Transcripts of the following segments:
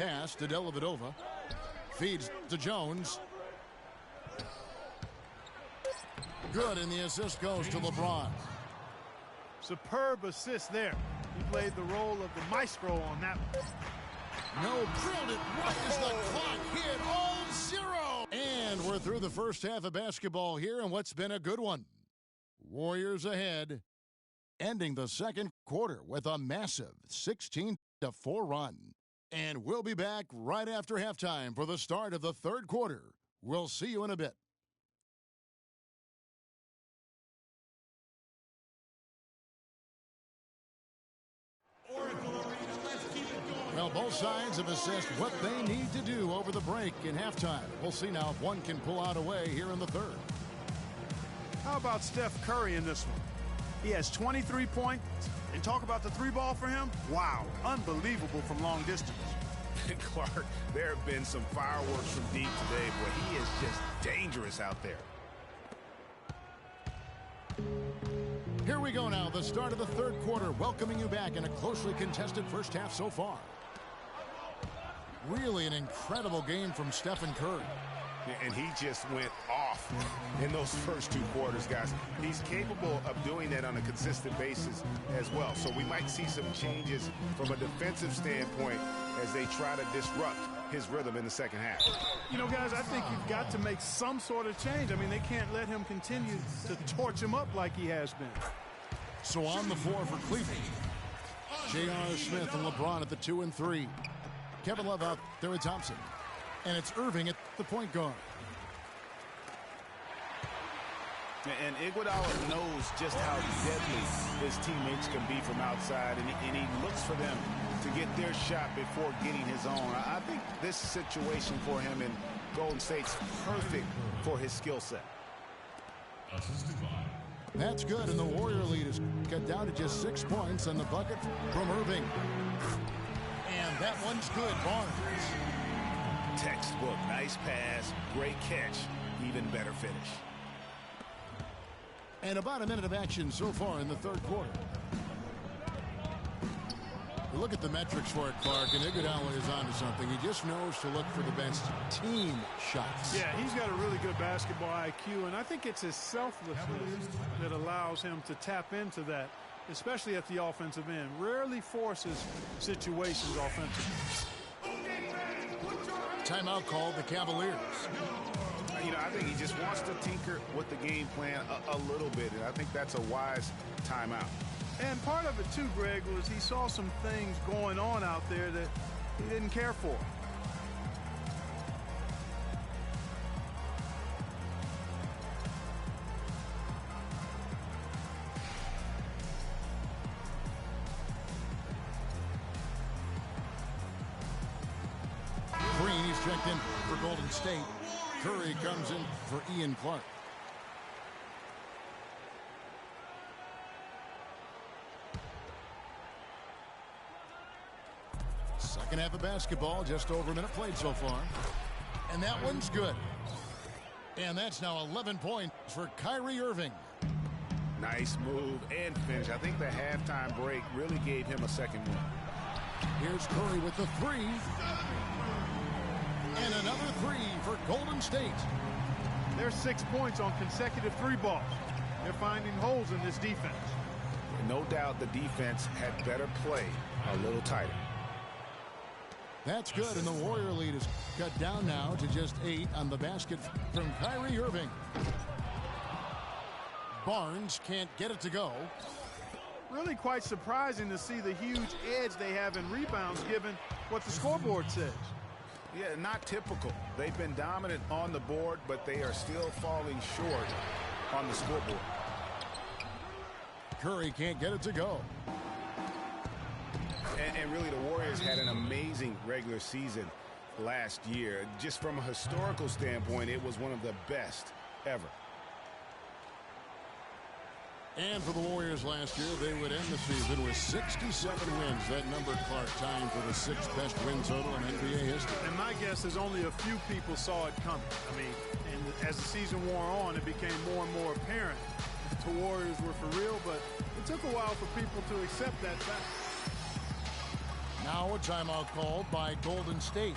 pass to Dellavedova. Feeds to Jones. Good, and the assist goes to LeBron. Superb assist there. He played the role of the maestro on that one. No, drilled it right as the clock hit all zero. And we're through the first half of basketball here, and what's been a good one. Warriors ahead, ending the second quarter with a massive 16-4 run. And we'll be back right after halftime for the start of the third quarter. We'll see you in a bit. Well, both sides have assessed what they need to do over the break in halftime. We'll see now if one can pull out a way here in the third. How about Steph Curry in this one? He has 23 points. And talk about the three ball for him. Wow, unbelievable from long distance. Clark, there have been some fireworks from deep today, but he is just dangerous out there. Here we go now, the start of the third quarter, welcoming you back in a closely contested first half so far. Really an incredible game from Stephen Curry. And he just went off in those first two quarters, guys. He's capable of doing that on a consistent basis as well. So we might see some changes from a defensive standpoint as they try to disrupt his rhythm in the second half. You know, guys, I think you've got to make some sort of change. I mean, they can't let him continue to torch him up like he has been. So on the floor for Cleveland, J.R. Smith and LeBron at the 2 and 3. Kevin Love out there with Thompson. And it's Irving at the point guard. And Iguodala knows just how deadly his teammates can be from outside, and he looks for them to get their shot before getting his own. I think this situation for him in Golden State's perfect for his skill set. That's good, and the Warrior lead is cut down to just 6 points on the bucket from Irving. And that one's good, Barnes. Textbook, nice pass, great catch, even better finish. And about a minute of action so far in the third quarter. Look at the metrics for it, Clark, and Iguodala is onto something. He just knows to look for the best team shots. Yeah, he's got a really good basketball IQ, and I think it's his selflessness that allows him to tap into that, especially at the offensive end. Rarely forces situations offensively. Timeout called the Cavaliers. You know, I think he just wants to tinker with the game plan a little bit, and I think that's a wise timeout. And part of it, too, Greg, was he saw some things going on out there that he didn't care for. Green, he's checked in for Golden State. Curry comes in for Ian Clark. Second half of basketball, just over a minute played so far. And that one's good. And that's now 11 points for Kyrie Irving. Nice move and finish. I think the halftime break really gave him a second win. Here's Curry with the three. And another three for Golden State. There's 6 points on consecutive three balls. They're finding holes in this defense. No doubt the defense had better play a little tighter. That's good, and the Warrior lead is cut down now to just 8 on the basket from Kyrie Irving. Barnes can't get it to go. Really quite surprising to see the huge edge they have in rebounds given what the scoreboard says. Yeah, not typical. They've been dominant on the board, but they are still falling short on the scoreboard. Curry can't get it to go. And really, the Warriors had an amazing regular season last year. Just from a historical standpoint, it was one of the best ever. And for the Warriors last year, they would end the season with 67 wins. That number, Clark, tying for the 6th best win total in NBA history. And my guess is only a few people saw it coming. I mean, and as the season wore on, it became more and more apparent the Warriors were for real, but it took a while for people to accept that fact. Now a timeout called by Golden State.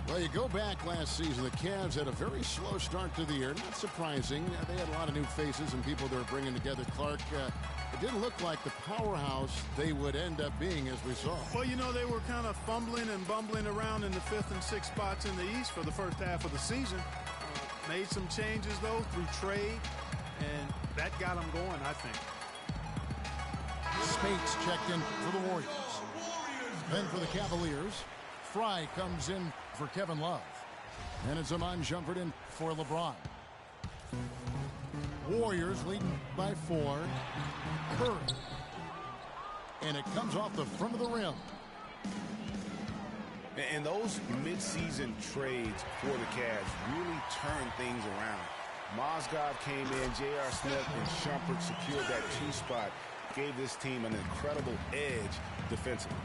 Well, you go back last season, the Cavs had a very slow start to the year. Not surprising. They had a lot of new faces and people they were bringing together. Clark, it didn't look like the powerhouse they would end up being, as we saw. Well, you know, they were kind of fumbling and bumbling around in the 5th and 6th spots in the East for the first half of the season. Made some changes, though, through trade, and that got them going, I think. Spates checked in for the Warriors. Then for the Cavaliers, Fry comes in for Kevin Love. And it's Iman Shumpert in for LeBron. Warriors leading by 4. Curry. And it comes off the front of the rim. And those midseason trades for the Cavs really turned things around. Mozgov came in, J.R. Smith and Shumpert secured that 2 spot. Gave this team an incredible edge defensively.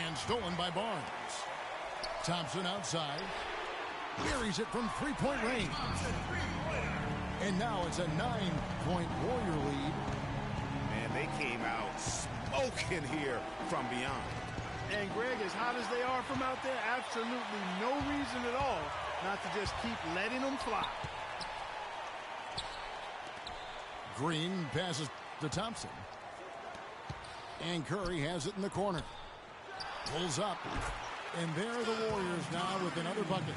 And stolen by Barnes. Thompson outside. Buries it from three-point range. And now it's a 9-point Warrior lead. And they came out smoking here from beyond. And Greg, as hot as they are from out there, absolutely no reason at all not to just keep letting them fly. Green passes to Thompson. And Curry has it in the corner. Pulls up. And there are the Warriors now with another bucket.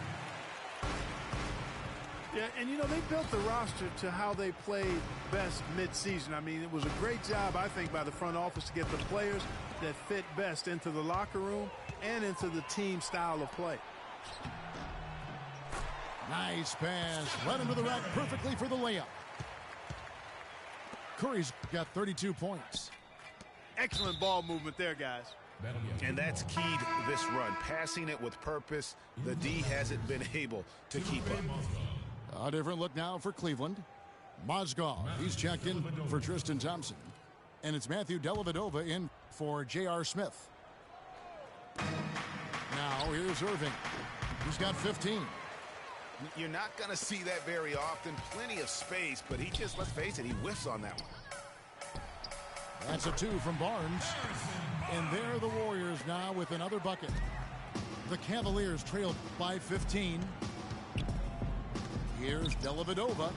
Yeah, and you know, they built the roster to how they played best midseason. I mean, it was a great job, I think, by the front office to get the players that fit best into the locker room and into the team style of play. Nice pass. Right into the rack perfectly for the layup. Curry's got 32 points. Excellent ball movement there, guys. And that's key to this run. Passing it with purpose. The D hasn't been able to keep up. A different look now for Cleveland. Mozgov, he's checked in for Tristan Thompson. And it's Matthew Dellavedova in for J.R. Smith. Now here's Irving. He's got 15. You're not going to see that very often. Plenty of space, but he just, let's face it, he whiffs on that one. That's a 2 from Barnes. And there are the Warriors now with another bucket. The Cavaliers trail by 15. Here's Dellavedova.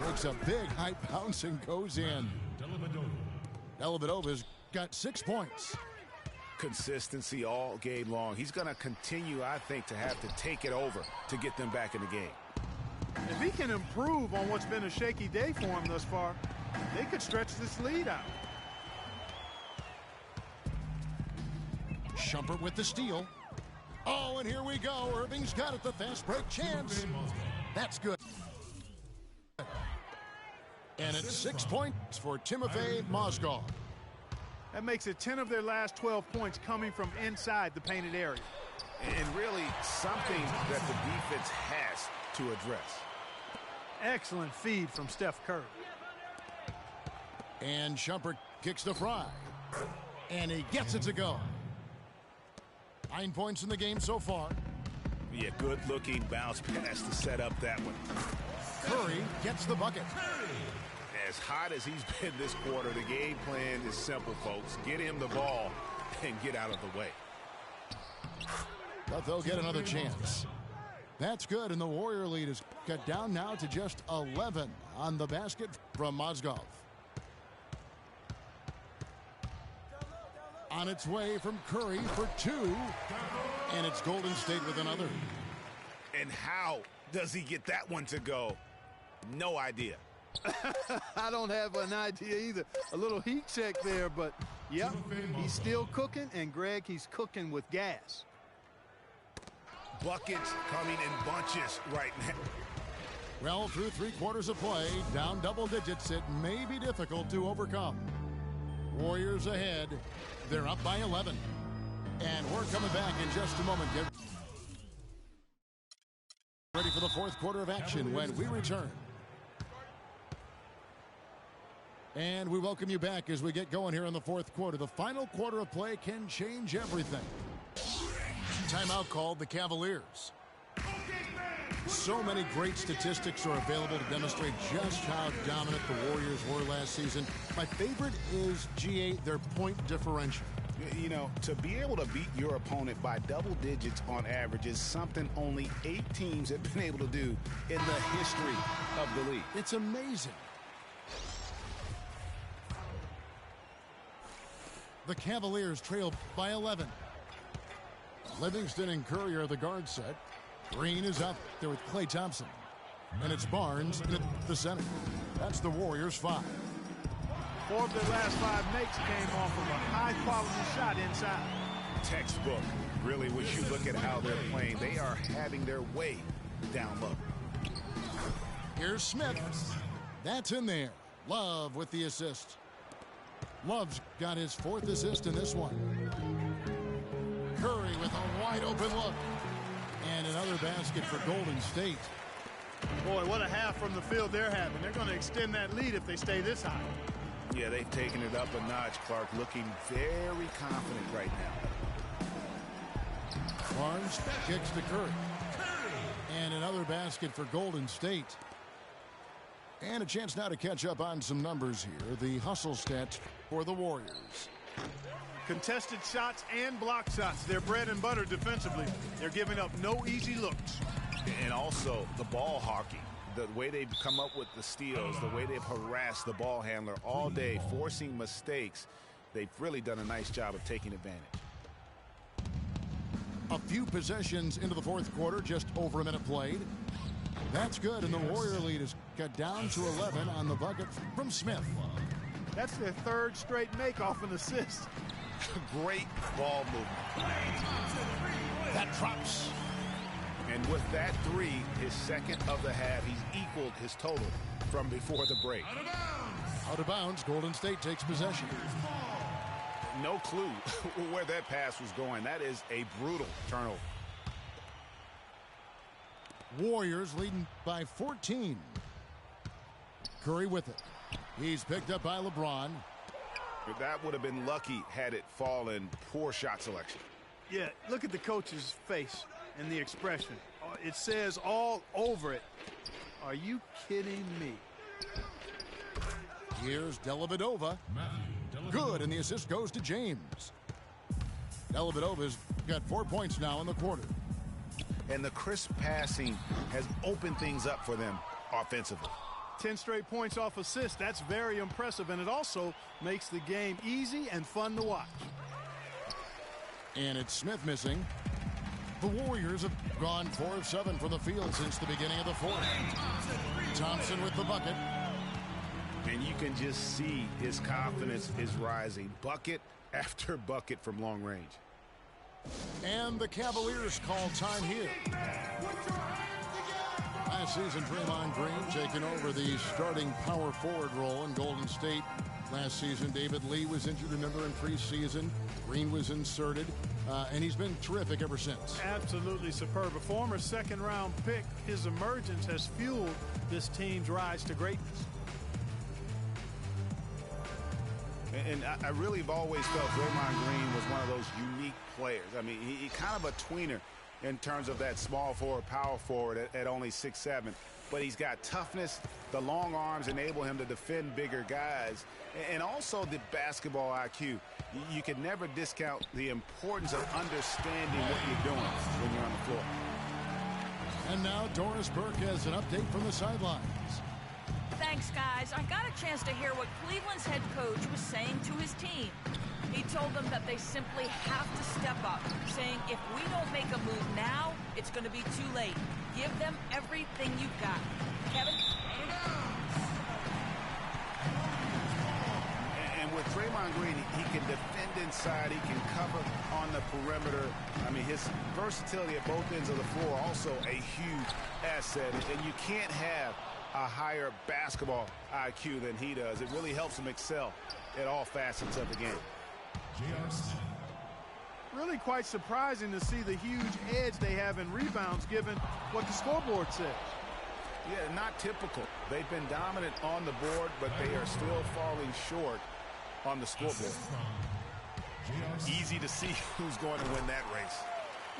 Makes a big high bounce and goes in. Dellavedova's got 6 points. Consistency all game long. He's going to continue, I think, to have to take it over to get them back in the game. If he can improve on what's been a shaky day for him thus far, they could stretch this lead out. Shumpert with the steal. Oh, and here we go. Irving's got it. The fast break chance. That's good. And it's 6 points for Timofey Mozgov. That makes it 10 of their last 12 points coming from inside the painted area. And really something that the defense has to address. Excellent feed from Steph Curry. And Shumpert kicks to Fry. And he gets it to go. 9 points in the game so far. Yeah, good-looking bounce pass to set up that one. Curry gets the bucket. As hot as he's been this quarter, the game plan is simple, folks. Get him the ball and get out of the way. But they'll get another chance. That's good, and the Warrior lead is cut down now to just 11 on the basket from Mozgov. On its way from Curry for 2, and it's Golden State with another. And how does he get that one to go? No idea. I don't have an idea either. A little heat check there, but yep, he's still cooking, and Greg, he's cooking with gas. Buckets coming in bunches right now. Well, through 3 quarters of play, down double digits, it may be difficult to overcome. Warriors ahead. They're up by 11. And we're coming back in just a moment. Get ready for the 4th quarter of action when we return. And we welcome you back as we get going here in the 4th quarter. The final quarter of play can change everything. Timeout called the Cavaliers. So many great statistics are available to demonstrate just how dominant the Warriors were last season. My favorite is, their point differential. You know, to be able to beat your opponent by double digits on average is something only 8 teams have been able to do in the history of the league. It's amazing. The Cavaliers trail by 11. Livingston and Curry are the guard set. Green is out there with Klay Thompson. And it's Barnes at the center. That's the Warriors' 5. 4 of their last 5 makes came off of a high-quality shot inside. Textbook. Really, when you look at how they're playing, they are having their way down low. Here's Smith. That's in there. Love with the assist. Love's got his 4th assist in this one. Curry with a wide-open look. And another basket for Golden State. Boy, what a half from the field they're having. They're going to extend that lead if they stay this high. Yeah, they've taken it up a notch, Clark, looking very confident right now. Barnes kicks to Curry. And another basket for Golden State. And a chance now to catch up on some numbers here. The hustle stats for the Warriors. Contested shots and block shots. They're bread and butter defensively. They're giving up no easy looks. And also the ball hawking. The way they've come up with the steals, the way they've harassed the ball handler all day, forcing mistakes. They've really done a nice job of taking advantage. A few possessions into the 4th quarter, just over a minute played. That's good, and the Warrior lead is got down to 11 on the bucket from Smith. That's their 3rd straight make off an assist. Great ball movement. That drops. And with that 3, his 2nd of the half, he's equaled his total from before the break. Out of bounds, Golden State takes possession. No clue where that pass was going. That is a brutal turnover. Warriors leading by 14. Curry with it. He's picked up by LeBron. That would have been lucky had it fallen. Poor shot selection. Yeah, look at the coach's face and the expression. It says all over it. Are you kidding me? Here's Dellavedova. Good, and the assist goes to James. Dellavedova's got 4 points now in the quarter. And the crisp passing has opened things up for them offensively. 10 straight points off assist. That's very impressive, and it also makes the game easy and fun to watch. And it's Smith missing. The Warriors have gone 4 of 7 from the field since the beginning of the 4th. Thompson with the bucket. And you can just see his confidence is rising. Bucket after bucket from long range. And the Cavaliers call time here. Last season, Draymond Green taking over the starting power forward role in Golden State. Last season, David Lee was injured, remember, in preseason. Green was inserted, and he's been terrific ever since. Absolutely superb. A former 2nd-round pick, his emergence has fueled this team's rise to greatness. And I really have always felt Draymond Green was one of those unique players. I mean, he kind of a tweener in terms of that small forward, power forward at only 6'7". But he's got toughness. The long arms enable him to defend bigger guys. And also the basketball IQ. You can never discount the importance of understanding what you're doing when you're on the floor. And now Doris Burke has an update from the sidelines. Thanks, guys. I got a chance to hear what Cleveland's head coach was saying to his team. He told them that they simply have to step up, saying if we don't make a move now, it's going to be too late. Give them everything you've got. Kevin? And with Draymond Green, he can defend inside. He can cover on the perimeter. I mean, his versatility at both ends of the floor also a huge asset. And you can't have a higher basketball IQ than he does. It really helps him excel at all facets of the game. Really quite surprising to see the huge edge they have in rebounds given what the scoreboard says. Yeah, not typical. They've been dominant on the board, but they are still falling short on the scoreboard. Easy to see who's going to win that race.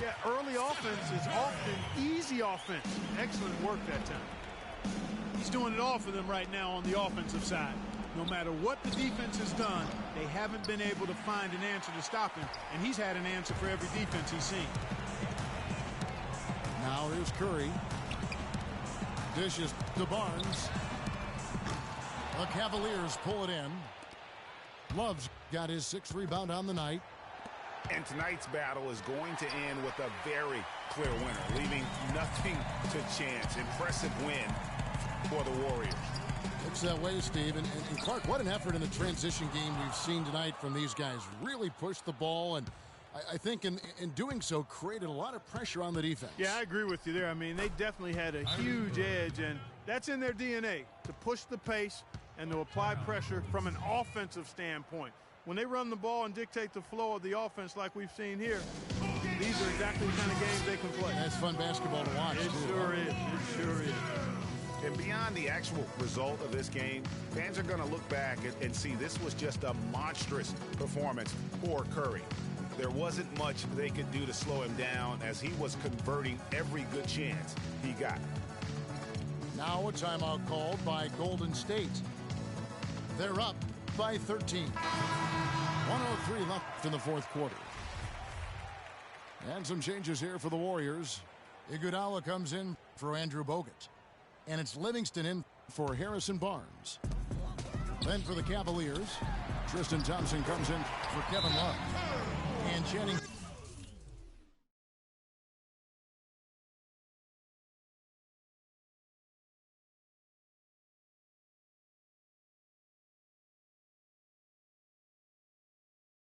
Yeah, early offense is often easy offense. Excellent work that time. He's doing it all for them right now on the offensive side. No matter what the defense has done, they haven't been able to find an answer to stop him, and he's had an answer for every defense he's seen. Now here's Curry. Dishes to Barnes. The Cavaliers pull it in. Love's got his 6th rebound on the night. And tonight's battle is going to end with a very clear winner, leaving nothing to chance. Impressive win for the Warriors. Looks that way, Steve. And Clark, what an effort in the transition game we've seen tonight from these guys. Really pushed the ball, and I think in doing so created a lot of pressure on the defense. Yeah, I agree with you there. I mean, they definitely had a huge edge, and that's in their DNA, to push the pace and to apply pressure from an offensive standpoint. When they run the ball and dictate the flow of the offense like we've seen here, these are exactly the kind of games they can play. That's fun basketball to watch. It sure is. It sure is. And beyond the actual result of this game, fans are going to look back and see this was just a monstrous performance for Curry. There wasn't much they could do to slow him down as he was converting every good chance he got. Now a timeout called by Golden State. They're up by 13. 103 left in the 4th quarter. And some changes here for the Warriors. Iguodala comes in for Andrew Bogut. And it's Livingston in for Harrison Barnes. Then for the Cavaliers, Tristan Thompson comes in for Kevin Love. And Channing